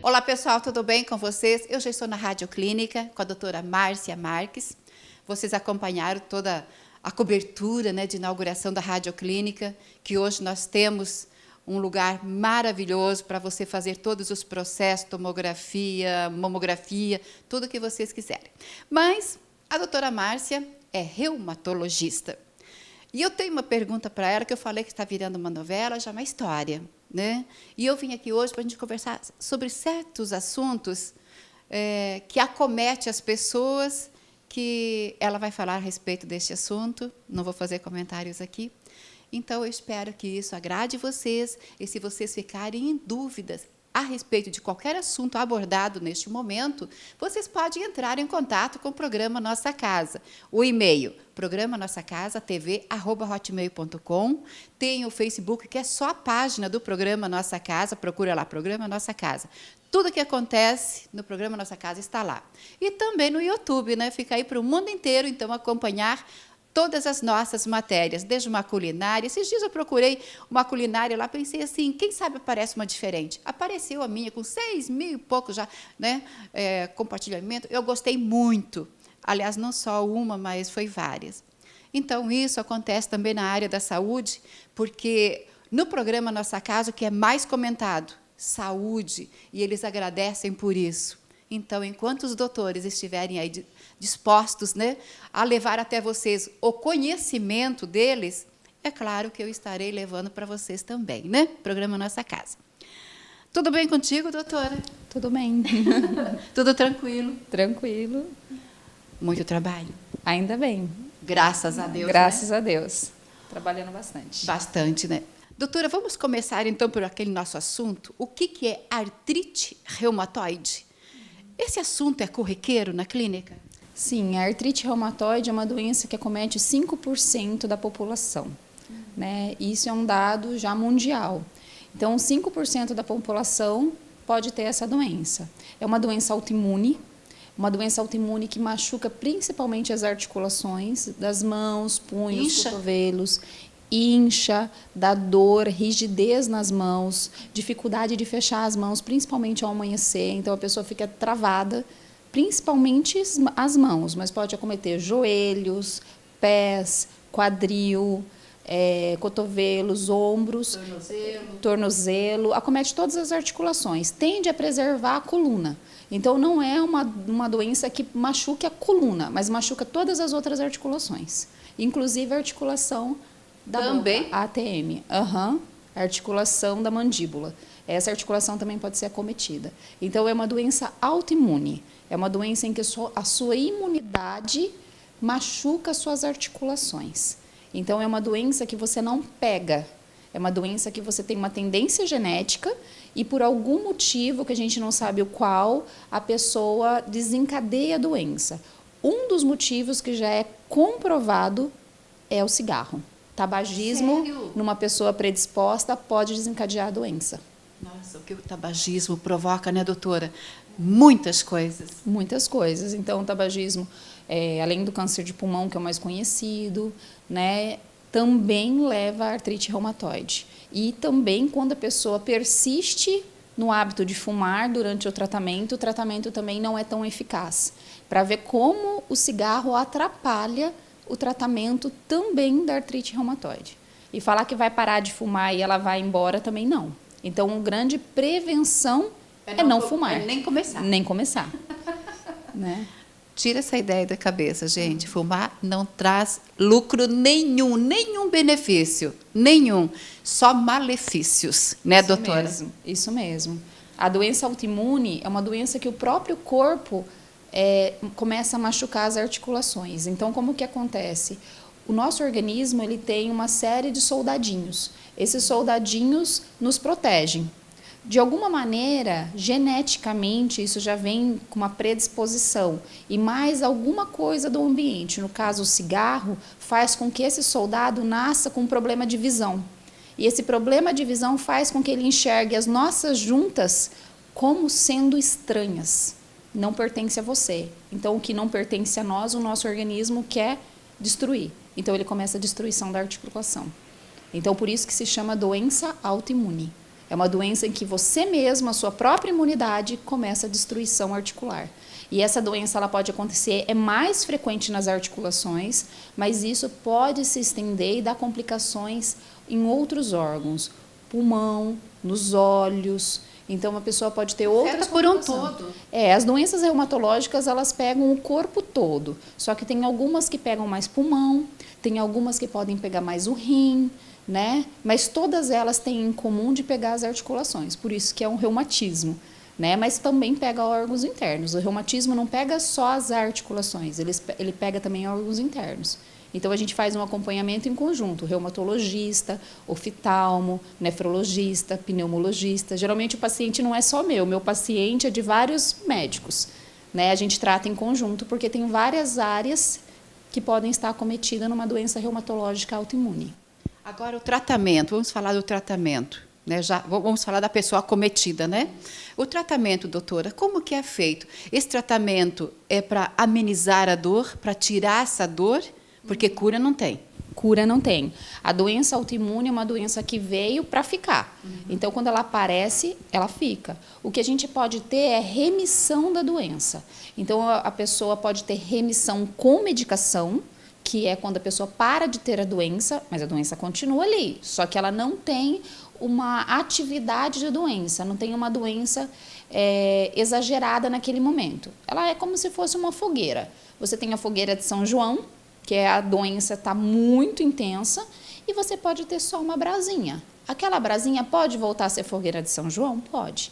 Olá, pessoal, tudo bem com vocês? Eu já estou na Rádio Clínica com a doutora Márcia Marques. Vocês acompanharam toda a cobertura, né, de inauguração da Rádio Clínica, que hoje nós temos um lugar maravilhoso para você fazer todos os processos, tomografia, mamografia, tudo o que vocês quiserem. Mas a doutora Márcia é reumatologista. E eu tenho uma pergunta para ela, que eu falei que está virando uma novela, já é uma história, né? E eu vim aqui hoje para a gente conversar sobre certos assuntos que acometem as pessoas, que ela vai falar a respeito deste assunto, não vou fazer comentários aqui. Então, eu espero que isso agrade vocês, e se vocês ficarem em dúvidas a respeito de qualquer assunto abordado neste momento, vocês podem entrar em contato com o programa Nossa Casa. O e-mail, programa-nossa-casa-tv@hotmail.com. Tem o Facebook, que é só a página do programa Nossa Casa, procura lá, Programa Nossa Casa. Tudo que acontece no programa Nossa Casa está lá. E também no YouTube, né? Fica aí para o mundo inteiro, então, acompanhar todas as nossas matérias, desde uma culinária. Esses dias eu procurei uma culinária lá, pensei assim, quem sabe aparece uma diferente. Apareceu a minha, com 6.000 e pouco já, né, compartilhamento. Eu gostei muito. Aliás, não só uma, mas foi várias. Então, isso acontece também na área da saúde, porque no programa Nossa Casa, o que é mais comentado, saúde, e eles agradecem por isso. Então, enquanto os doutores estiverem aí dispostos, né, a levar até vocês o conhecimento deles, é claro que eu estarei levando para vocês também, né? Programa Nossa Casa. Tudo bem contigo, doutora? Tudo bem. Tudo tranquilo? Tranquilo. Muito trabalho? Ainda bem. Graças a Deus, Graças né? a Deus. Trabalhando bastante. Bastante, né? Doutora, vamos começar, então, por aquele nosso assunto. O que é artrite reumatoide? Esse assunto é corriqueiro na clínica? Sim, a artrite reumatoide é uma doença que acomete 5% da população. Né? Isso é um dado já mundial. Então, 5% da população pode ter essa doença. É uma doença autoimune que machuca principalmente as articulações das mãos, punhos, cotovelos, incha, dá dor, rigidez nas mãos, dificuldade de fechar as mãos, principalmente ao amanhecer. Então, a pessoa fica travada, principalmente as mãos, mas pode acometer joelhos, pés, quadril, cotovelos, ombros, tornozelo, acomete todas as articulações. Tende a preservar a coluna. Então, não é uma doença que machuque a coluna, mas machuca todas as outras articulações, inclusive a articulação da também? boca, a ATM. A articulação da mandíbula. Essa articulação também pode ser acometida. Então, é uma doença autoimune. É uma doença em que a sua imunidade machuca as suas articulações. Então, é uma doença que você não pega. É uma doença que você tem uma tendência genética e, por algum motivo, que a gente não sabe o qual, a pessoa desencadeia a doença. Um dos motivos que já é comprovado é o cigarro. Tabagismo, sério? Numa pessoa predisposta, pode desencadear a doença. Nossa, o que o tabagismo provoca, né, doutora? Muitas coisas. Muitas coisas. Então, o tabagismo, além do câncer de pulmão, que é o mais conhecido, né, também leva a artrite reumatoide. E também, quando a pessoa persiste no hábito de fumar durante o tratamento também não é tão eficaz. Para ver como o cigarro atrapalha o tratamento também da artrite reumatoide. E falar que vai parar de fumar e ela vai embora também não. Então, uma grande prevenção é não fumar. Nem começar. Nem começar. Né? Tira essa ideia da cabeça, gente. Fumar não traz lucro nenhum, nenhum benefício, nenhum. Só malefícios, né, Isso doutora? Mesmo, isso mesmo. A doença autoimune é uma doença que o próprio corpo começa a machucar as articulações. Então, como que acontece? O nosso organismo ele tem uma série de soldadinhos. Esses soldadinhos nos protegem. De alguma maneira, geneticamente, isso já vem com uma predisposição. E mais alguma coisa do ambiente, no caso o cigarro, faz com que esse soldado nasça com um problema de visão. E esse problema de visão faz com que ele enxergue as nossas juntas como sendo estranhas. Não pertence a você. Então, o que não pertence a nós, o nosso organismo quer destruir. Então, ele começa a destruição da articulação. Então, por isso que se chama doença autoimune. É uma doença em que você mesmo, a sua própria imunidade, começa a destruição articular. E essa doença ela pode acontecer, é mais frequente nas articulações, mas isso pode se estender e dar complicações em outros órgãos, pulmão, nos olhos. Então, uma pessoa pode ter outras complicações. Por um todo. As doenças reumatológicas, elas pegam o corpo todo. Só que tem algumas que pegam mais pulmão, tem algumas que podem pegar mais o rim, né? Mas todas elas têm em comum de pegar as articulações. Por isso que é um reumatismo, né? Mas também pega órgãos internos. O reumatismo não pega só as articulações, ele pega também órgãos internos. Então, a gente faz um acompanhamento em conjunto, reumatologista, oftalmo, nefrologista, pneumologista. Geralmente, o paciente não é só meu paciente é de vários médicos, né? A gente trata em conjunto, porque tem várias áreas que podem estar acometidas numa doença reumatológica autoimune. Agora, o tratamento, vamos falar do tratamento, né? Já, vamos falar da pessoa acometida, né? O tratamento, doutora, como que é feito? Esse tratamento é para amenizar a dor, para tirar essa dor? Porque cura não tem. Cura não tem. A doença autoimune é uma doença que veio para ficar. Então, quando ela aparece, ela fica. O que a gente pode ter é remissão da doença. Então, a pessoa pode ter remissão com medicação, que é quando a pessoa para de ter a doença, mas a doença continua ali. Só que ela não tem uma atividade de doença, não tem uma doença exagerada naquele momento. Ela é como se fosse uma fogueira. Você tem a fogueira de São João, que a doença está muito intensa, e você pode ter só uma brasinha. Aquela brasinha pode voltar a ser fogueira de São João? Pode.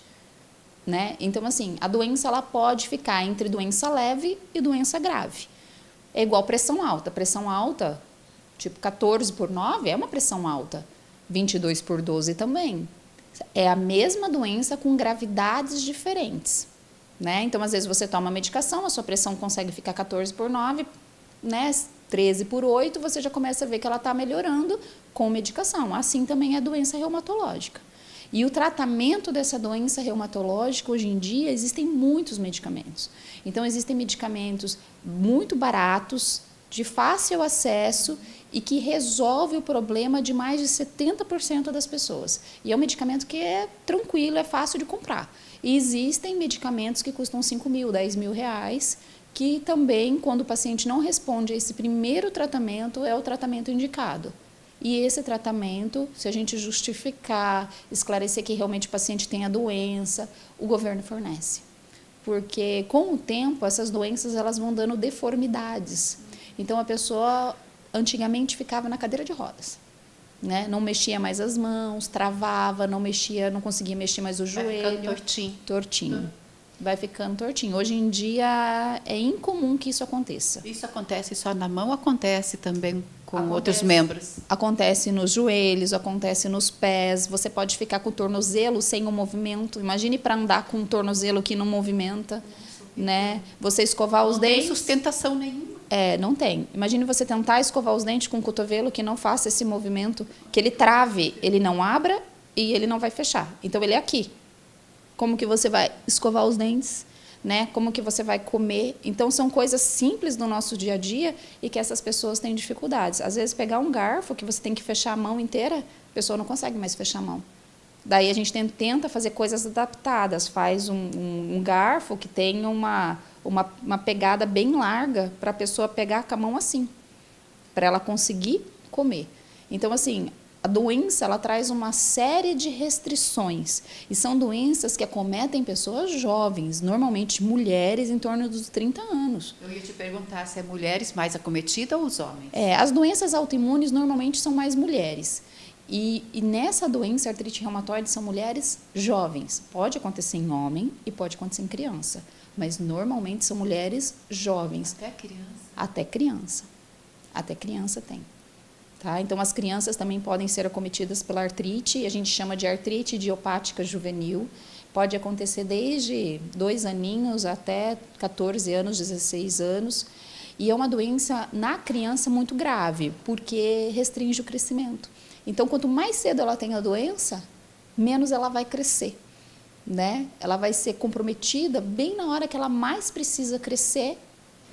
Né? Então, assim, a doença ela pode ficar entre doença leve e doença grave. É igual pressão alta. Pressão alta, tipo 14/9, é uma pressão alta. 22/12 também. É a mesma doença com gravidades diferentes. Né? Então, às vezes, você toma medicação, a sua pressão consegue ficar 14/9, né? 13/8, você já começa a ver que ela está melhorando com medicação. Assim também é a doença reumatológica. E o tratamento dessa doença reumatológica, hoje em dia, existem muitos medicamentos. Então, existem medicamentos muito baratos, de fácil acesso e que resolve o problema de mais de 70% das pessoas. E é um medicamento que é tranquilo, é fácil de comprar. E existem medicamentos que custam 5 mil, 10 mil reais, que também, quando o paciente não responde a esse primeiro tratamento, é o tratamento indicado. E esse tratamento, se a gente justificar, esclarecer que realmente o paciente tem a doença, o governo fornece. Porque, com o tempo, essas doenças elas vão dando deformidades. Então, a pessoa, antigamente, ficava na cadeira de rodas. Né? Não mexia mais as mãos, travava, não conseguia mexer mais o joelho. Vai ficando tortinho. Vai ficando tortinho. Hoje em dia é incomum que isso aconteça. Isso acontece só na mão ou acontece também com outros membros? Acontece nos joelhos, acontece nos pés. Você pode ficar com o tornozelo sem o movimento. Imagine para andar com um tornozelo que não movimenta. Né? Você escovar os dentes. Não tem sustentação nenhuma. Não tem. Imagine você tentar escovar os dentes com o cotovelo que não faça esse movimento, que ele trave, ele não abra e ele não vai fechar. Então, ele é aqui. Como que você vai escovar os dentes, né? Como que você vai comer. Então, são coisas simples do nosso dia a dia e que essas pessoas têm dificuldades. Às vezes, pegar um garfo, que você tem que fechar a mão inteira, a pessoa não consegue mais fechar a mão. Daí, a gente tenta fazer coisas adaptadas. Faz um garfo que tem uma pegada bem larga para a pessoa pegar com a mão assim, para ela conseguir comer. Então, assim, a doença ela traz uma série de restrições e são doenças que acometem pessoas jovens, normalmente mulheres em torno dos 30 anos. Eu ia te perguntar se é mulheres mais acometidas ou os homens? As doenças autoimunes normalmente são mais mulheres. E nessa doença, artrite reumatoide, são mulheres jovens. Pode acontecer em homem e pode acontecer em criança, mas normalmente são mulheres jovens. Até criança? Até criança. Até criança tem. Tá? Então, as crianças também podem ser acometidas pela artrite, a gente chama de artrite idiopática juvenil. Pode acontecer desde 2 aninhos até 14 anos, 16 anos. E é uma doença na criança muito grave, porque restringe o crescimento. Então, quanto mais cedo ela tem a doença, menos ela vai crescer. Né? Ela vai ser comprometida bem na hora que ela mais precisa crescer,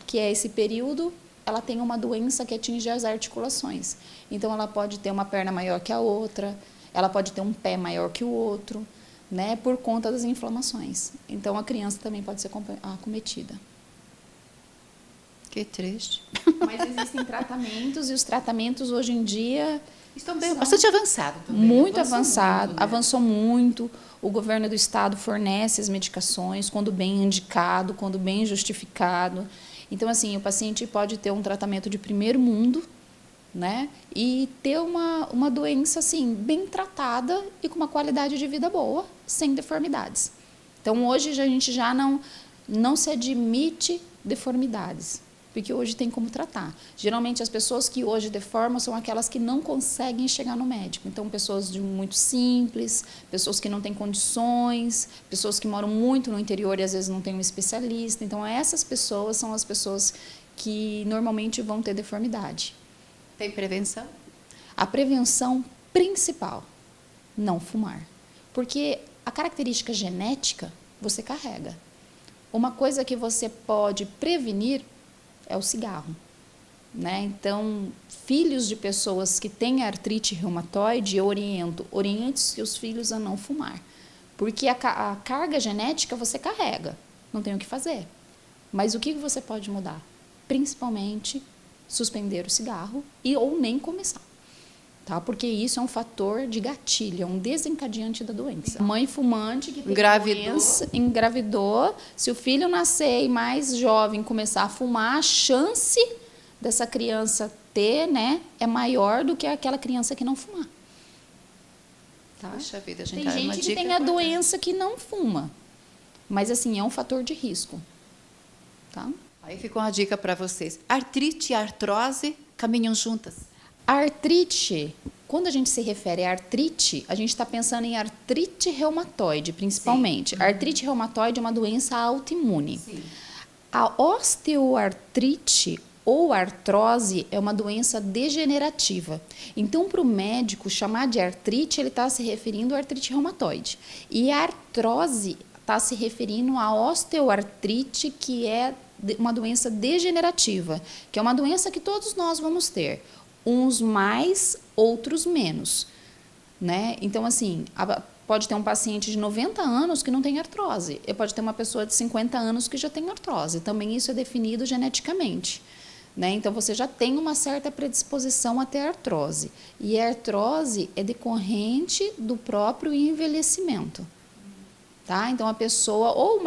que é esse período. Ela tem uma doença que atinge as articulações. Então, ela pode ter uma perna maior que a outra, ela pode ter um pé maior que o outro, né, por conta das inflamações. Então, a criança também pode ser acometida. Que triste. Mas existem tratamentos, e os tratamentos hoje em dia estão bastante avançados também. Muito avançado, muito, né? Avançou muito. O governo do estado fornece as medicações quando bem indicado, quando bem justificado. Então, assim, o paciente pode ter um tratamento de primeiro mundo, né? E ter uma doença, assim, bem tratada e com uma qualidade de vida boa, sem deformidades. Então, hoje a gente já não se admite deformidades, porque hoje tem como tratar. Geralmente, as pessoas que hoje deformam são aquelas que não conseguem chegar no médico. Então, pessoas muito simples, pessoas que não têm condições, pessoas que moram muito no interior e às vezes não tem um especialista. Então, essas pessoas são as pessoas que normalmente vão ter deformidade. Tem prevenção? A prevenção principal, não fumar. Porque a característica genética você carrega. Uma coisa que você pode prevenir é o cigarro, né? Então, filhos de pessoas que têm artrite reumatoide, eu oriente seus filhos a não fumar. Porque a carga genética você carrega, não tem o que fazer. Mas o que você pode mudar? Principalmente suspender o cigarro ou nem começar. Tá? Porque isso é um fator de gatilho, é um desencadeante da doença. Mãe fumante que tem doença, engravidou, se o filho nascer e mais jovem começar a fumar, a chance dessa criança ter, né, é maior do que aquela criança que não fumar. Tá? Poxa vida, gente, tem gente que tem a doença que não fuma, mas assim, é um fator de risco. Tá? Aí ficou uma dica para vocês. Artrite e artrose caminham juntas. A artrite, quando a gente se refere a artrite, a gente está pensando em artrite reumatoide, principalmente. Sim. A artrite reumatoide é uma doença autoimune. Sim. A osteoartrite ou artrose é uma doença degenerativa. Então, para o médico chamar de artrite, ele está se referindo à artrite reumatoide. E a artrose está se referindo à osteoartrite, que é uma doença degenerativa, que é uma doença que todos nós vamos ter. Uns mais, outros menos, né? Então, assim, pode ter um paciente de 90 anos que não tem artrose. E pode ter uma pessoa de 50 anos que já tem artrose. Também isso é definido geneticamente, né? Então, você já tem uma certa predisposição a ter artrose. E a artrose é decorrente do próprio envelhecimento. Tá? Então, uma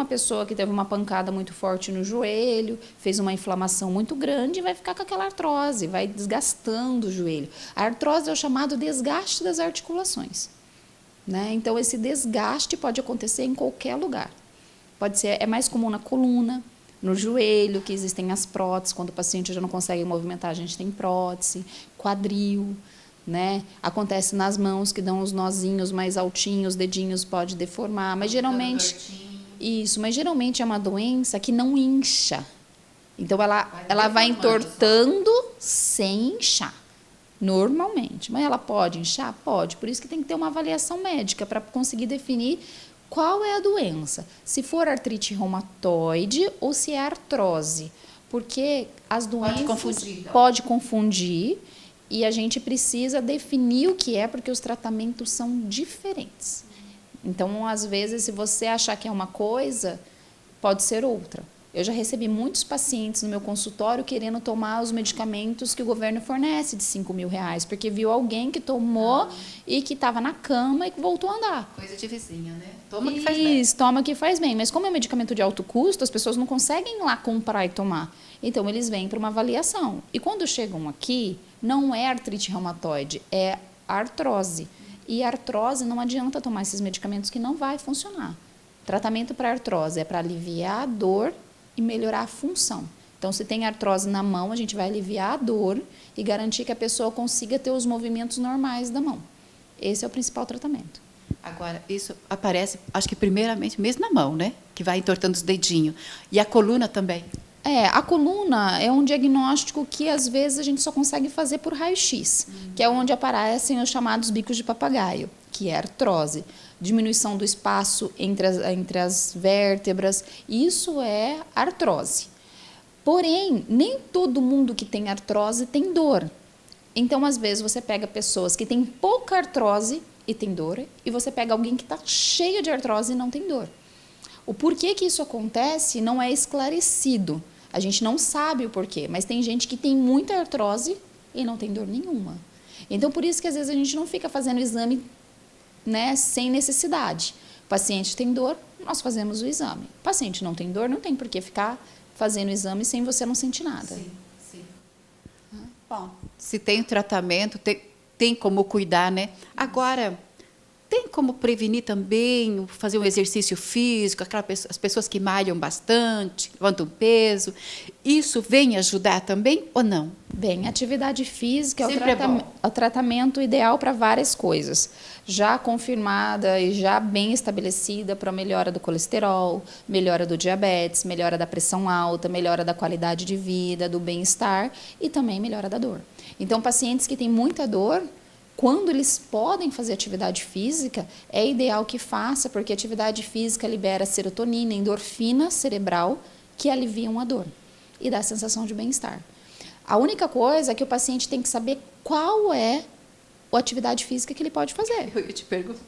pessoa que teve uma pancada muito forte no joelho, fez uma inflamação muito grande, vai ficar com aquela artrose, vai desgastando o joelho. A artrose é o chamado desgaste das articulações, né? Então, esse desgaste pode acontecer em qualquer lugar. É mais comum na coluna, no joelho, que existem as próteses, quando o paciente já não consegue movimentar, a gente tem prótese, quadril, né? Acontece nas mãos, que dão os nozinhos mais altinhos, os dedinhos pode deformar, mas geralmente é uma doença que não incha. Então ela vai entortando sem inchar, normalmente. Mas ela pode inchar? Pode. Por isso que tem que ter uma avaliação médica para conseguir definir qual é a doença. Se for artrite reumatoide ou se é artrose, porque as doenças pode confundir. E a gente precisa definir o que é, porque os tratamentos são diferentes. Então, às vezes, se você achar que é uma coisa, pode ser outra. Eu já recebi muitos pacientes no meu consultório querendo tomar os medicamentos que o governo fornece de R$5.000, porque viu alguém que tomou e que estava na cama e que voltou a andar. Coisa de vizinha, né? Toma que faz bem. Isso, toma que faz bem. Mas como é um medicamento de alto custo, as pessoas não conseguem ir lá comprar e tomar. Então, eles vêm para uma avaliação. E quando chegam aqui, não é artrite reumatoide, é artrose. E artrose não adianta tomar esses medicamentos que não vai funcionar. Tratamento para artrose é para aliviar a dor e melhorar a função. Então, se tem artrose na mão, a gente vai aliviar a dor e garantir que a pessoa consiga ter os movimentos normais da mão. Esse é o principal tratamento. Agora, isso aparece, acho que primeiramente mesmo na mão, né? Que vai entortando os dedinhos. E a coluna também. A coluna é um diagnóstico que, às vezes, a gente só consegue fazer por raio-x, que é onde aparecem os chamados bicos de papagaio, que é artrose. Diminuição do espaço entre as vértebras, isso é artrose. Porém, nem todo mundo que tem artrose tem dor. Então, às vezes, você pega pessoas que têm pouca artrose e tem dor, e você pega alguém que está cheio de artrose e não tem dor. O porquê que isso acontece não é esclarecido. A gente não sabe o porquê, mas tem gente que tem muita artrose e não tem dor nenhuma. Então, por isso que às vezes a gente não fica fazendo exame, né, sem necessidade. O paciente tem dor, nós fazemos o exame. O paciente não tem dor, não tem por que ficar fazendo o exame sem você não sentir nada. Sim, sim. Bom, se tem tratamento, tem como cuidar, né? Agora, tem como prevenir também, fazer um exercício físico, as pessoas que malham bastante, levantam peso, isso vem ajudar também ou não? Bem, atividade física é o tratamento ideal para várias coisas. Já confirmada e já bem estabelecida para a melhora do colesterol, melhora do diabetes, melhora da pressão alta, melhora da qualidade de vida, do bem-estar e também melhora da dor. Então, pacientes que têm muita dor, quando eles podem fazer atividade física, é ideal que faça, porque a atividade física libera serotonina, endorfina cerebral, que aliviam a dor e dá a sensação de bem-estar. A única coisa é que o paciente tem que saber qual é a atividade física que ele pode fazer. Eu te pergunto.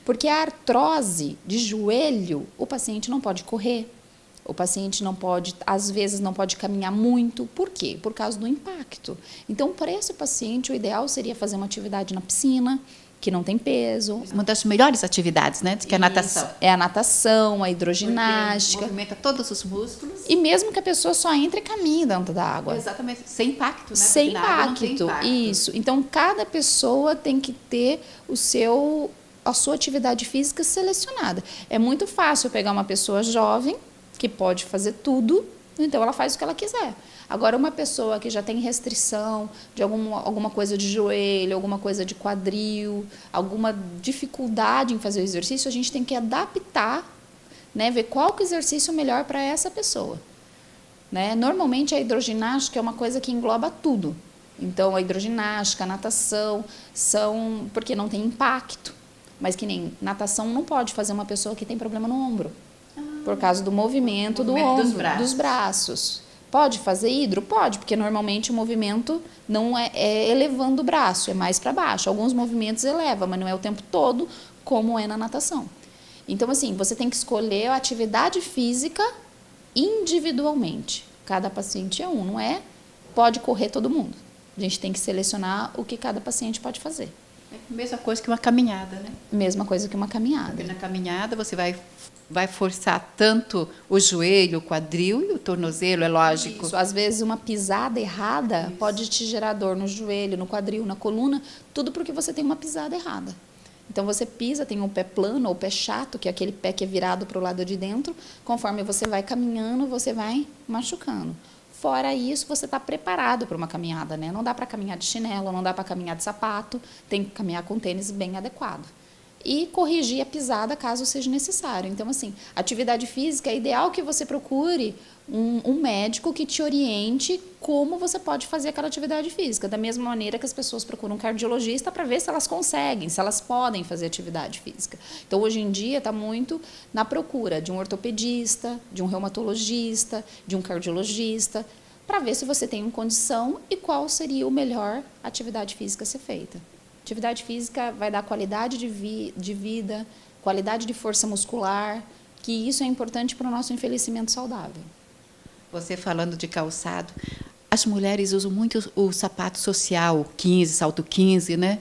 Porque a artrose de joelho, o paciente não pode correr, o paciente não pode, às vezes não pode caminhar muito. Por quê? Por causa do impacto. Então, para esse paciente, o ideal seria fazer uma atividade na piscina, que não tem peso. Uma das melhores atividades, né? Que é a natação. Isso, é a natação, a hidroginástica. Porque movimenta todos os músculos. E mesmo que a pessoa só entre e caminhe dentro da água. Exatamente, sem impacto, né? Sem impacto. Isso. Então, cada pessoa tem que ter a sua atividade física selecionada. É muito fácil pegar uma pessoa jovem, que pode fazer tudo, então ela faz o que ela quiser. Agora, uma pessoa que já tem restrição de alguma coisa de joelho, alguma coisa de quadril, alguma dificuldade em fazer o exercício, a gente tem que adaptar, né, ver qual que é o exercício melhor para essa pessoa. Né? Normalmente, a hidroginástica é uma coisa que engloba tudo. Então, a hidroginástica, a natação, porque não tem impacto. Mas que nem natação não pode fazer uma pessoa que tem problema no ombro. Por causa do movimento do ombro, dos braços. Pode fazer hidro? Pode, porque normalmente o movimento não é elevando o braço, é mais para baixo. Alguns movimentos eleva, mas não é o tempo todo, como é na natação. Então, assim, você tem que escolher a atividade física individualmente. Cada paciente é um, não é? Pode correr todo mundo. A gente tem que selecionar o que cada paciente pode fazer. É a mesma coisa que uma caminhada, né? Mesma coisa que uma caminhada. Porque na caminhada você vai forçar tanto o joelho, o quadril e o tornozelo, é lógico. Isso, às vezes uma pisada errada pode te gerar dor no joelho, no quadril, na coluna, tudo porque você tem uma pisada errada. Então você pisa, tem um pé plano ou pé chato, que é aquele pé que é virado para o lado de dentro, conforme você vai caminhando, você vai machucando. Fora isso, você está preparado para uma caminhada, né? Não dá para caminhar de chinelo, não dá para caminhar de sapato, tem que caminhar com tênis bem adequado. E corrigir a pisada caso seja necessário. Então, assim, atividade física é ideal que você procure um médico que te oriente como você pode fazer aquela atividade física. Da mesma maneira que as pessoas procuram um cardiologista para ver se elas conseguem, se elas podem fazer atividade física. Então, hoje em dia, está muito na procura de um ortopedista, de um reumatologista, de um cardiologista, para ver se você tem condição e qual seria o melhor atividade física a ser feita. Atividade física vai dar qualidade de vida, qualidade de força muscular, que isso é importante para o nosso envelhecimento saudável. Você falando de calçado, as mulheres usam muito o sapato social, 15, salto 15, né?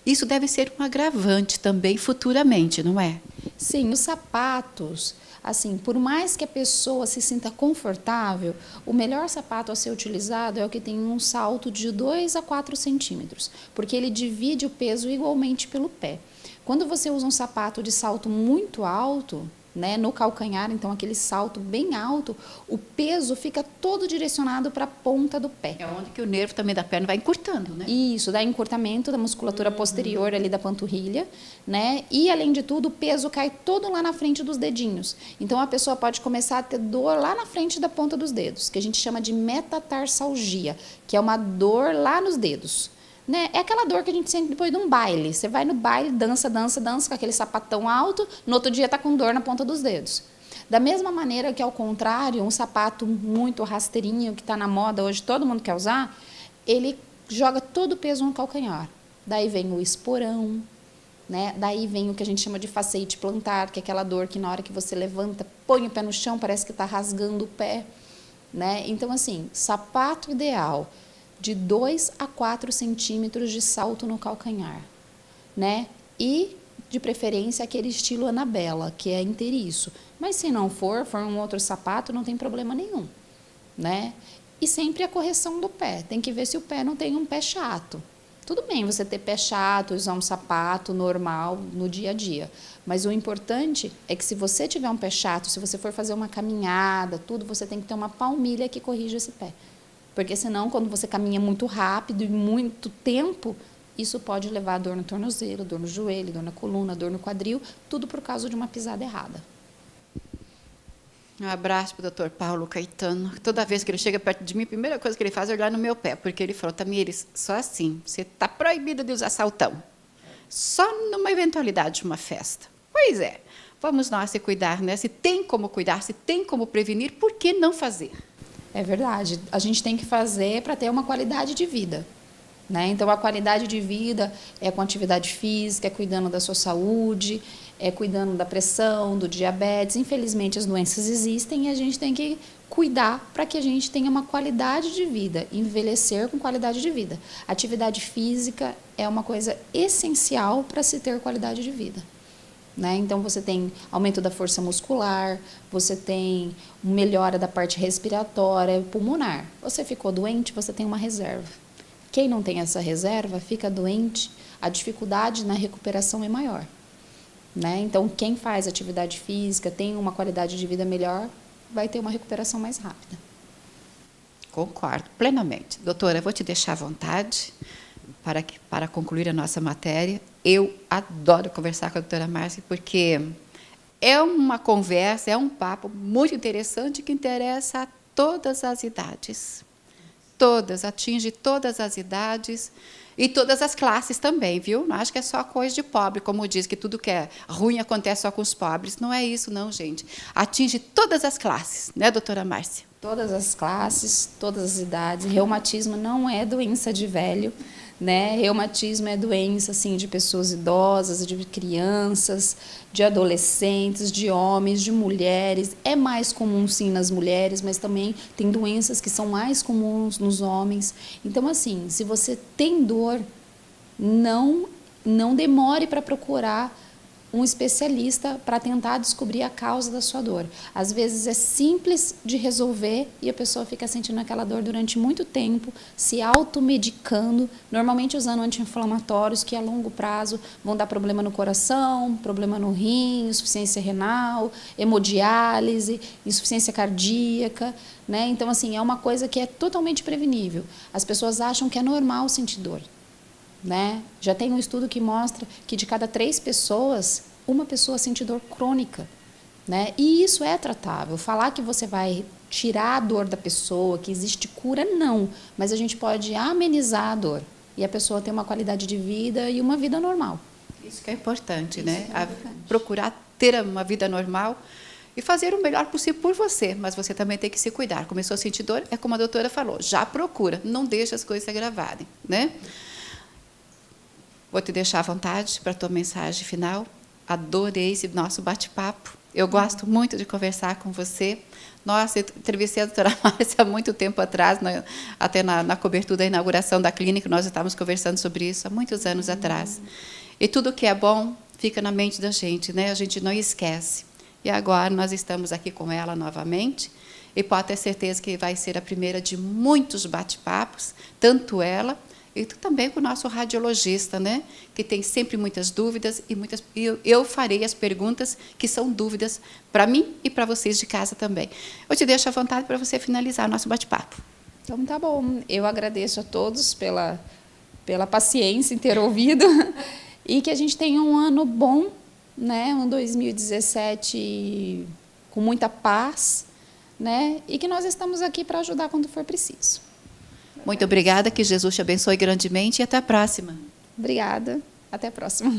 Isso deve ser um agravante também futuramente, não é? Sim, os sapatos, assim, por mais que a pessoa se sinta confortável, o melhor sapato a ser utilizado é o que tem um salto de 2 a 4 centímetros, porque ele divide o peso igualmente pelo pé. Quando você usa um sapato de salto muito alto, né, no calcanhar, então aquele salto bem alto, o peso fica todo direcionado para a ponta do pé. É onde que o nervo também da perna vai encurtando, né? Isso, dá encurtamento da musculatura posterior ali da panturrilha, né? E além de tudo, o peso cai todo lá na frente dos dedinhos. Então a pessoa pode começar a ter dor lá na frente da ponta dos dedos, que a gente chama de metatarsalgia, que é uma dor lá nos dedos. Né? É aquela dor que a gente sente depois de um baile. Você vai no baile, dança com aquele sapatão alto, no outro dia está com dor na ponta dos dedos. Da mesma maneira que, ao contrário, um sapato muito rasteirinho, que está na moda hoje, todo mundo quer usar, ele joga todo o peso no calcanhar. daí vem o esporão, né? Daí vem o que a gente chama de fasciite plantar, que é aquela dor que na hora que você levanta, põe o pé no chão, parece que está rasgando o pé, né? Então, assim, sapato ideal de 2 a 4 centímetros de salto no calcanhar, né? E, de preferência, aquele estilo Anabela, que é inteiriço. Mas, se não for um outro sapato, não tem problema nenhum, né? E sempre a correção do pé. Tem que ver se o pé não tem um pé chato. Tudo bem você ter pé chato, usar um sapato normal no dia a dia. Mas o importante é que se você tiver um pé chato, se você for fazer uma caminhada, tudo, você tem que ter uma palmilha que corrija esse pé. Porque senão, quando você caminha muito rápido e muito tempo, isso pode levar a dor no tornozelo, dor no joelho, dor na coluna, dor no quadril, tudo por causa de uma pisada errada. Um abraço para o Dr. Paulo Caetano. Toda vez que ele chega perto de mim, a primeira coisa que ele faz é olhar no meu pé, porque ele falou, Tamires, só assim, você está proibida de usar saltão. Só numa eventualidade de uma festa. Pois é, vamos nós se cuidar, né? Se tem como cuidar, se tem como prevenir, por que não fazer? É verdade. A gente tem que fazer para ter uma qualidade de vida, né? Então, a qualidade de vida é com atividade física, é cuidando da sua saúde, é cuidando da pressão, do diabetes. Infelizmente, as doenças existem e a gente tem que cuidar para que a gente tenha uma qualidade de vida, envelhecer com qualidade de vida. Atividade física é uma coisa essencial para se ter qualidade de vida, né? Então, você tem aumento da força muscular, você tem melhora da parte respiratória, pulmonar. Você ficou doente, você tem uma reserva. Quem não tem essa reserva fica doente, a dificuldade na recuperação é maior, né? Então, quem faz atividade física, tem uma qualidade de vida melhor, vai ter uma recuperação mais rápida. Concordo plenamente. Doutora, eu vou te deixar à vontade para concluir a nossa matéria. Eu adoro conversar com a doutora Márcia, porque é uma conversa, é um papo muito interessante que interessa a todas as idades. Todas, atinge todas as idades e todas as classes também, viu? Não acho que é só coisa de pobre, como diz, que tudo que é ruim acontece só com os pobres. Não é isso, não, gente. Atinge todas as classes, né, doutora Márcia? Todas as classes, todas as idades. Reumatismo não é doença de velho, né? Reumatismo é doença assim de pessoas idosas, de crianças, de adolescentes, de homens, de mulheres. É mais comum sim nas mulheres, mas também tem doenças que são mais comuns nos homens. Então assim, se você tem dor, não demore para procurar um especialista para tentar descobrir a causa da sua dor. Às vezes é simples de resolver e a pessoa fica sentindo aquela dor durante muito tempo, se automedicando, normalmente usando anti-inflamatórios que a longo prazo vão dar problema no coração, problema no rim, insuficiência renal, hemodiálise, insuficiência cardíaca, né? Então, assim, é uma coisa que é totalmente prevenível. As pessoas acham que é normal sentir dor, né? Já tem um estudo que mostra que de cada 3 pessoas, uma pessoa sente dor crônica, né? E isso é tratável. Falar que você vai tirar a dor da pessoa, que existe cura, não. Mas a gente pode amenizar a dor e a pessoa ter uma qualidade de vida e uma vida normal. Isso que é importante, né? Procurar ter uma vida normal e fazer o melhor possível por você, mas você também tem que se cuidar. Começou a sentir dor, é como a doutora falou, já procura, não deixa as coisas se agravarem, né? Vou te deixar à vontade para a tua mensagem final. Adorei esse nosso bate-papo. Eu gosto muito de conversar com você. Nossa, eu entrevistei a doutora Márcia há muito tempo atrás, até na cobertura da inauguração da clínica, nós estávamos conversando sobre isso há muitos anos atrás. E tudo que é bom fica na mente da gente, né? A gente não esquece. E agora nós estamos aqui com ela novamente, e pode ter certeza que vai ser a primeira de muitos bate-papos, tanto ela e também com o nosso radiologista, né? Que tem sempre muitas dúvidas e eu farei as perguntas que são dúvidas para mim e para vocês de casa também. Eu te deixo à vontade para você finalizar o nosso bate-papo. Então, tá bom. Eu agradeço a todos pela paciência em ter ouvido e que a gente tenha um ano bom, né? Um 2017 com muita paz, né? E que nós estamos aqui para ajudar quando for preciso. Muito obrigada, que Jesus te abençoe grandemente e até a próxima. Obrigada, até a próxima.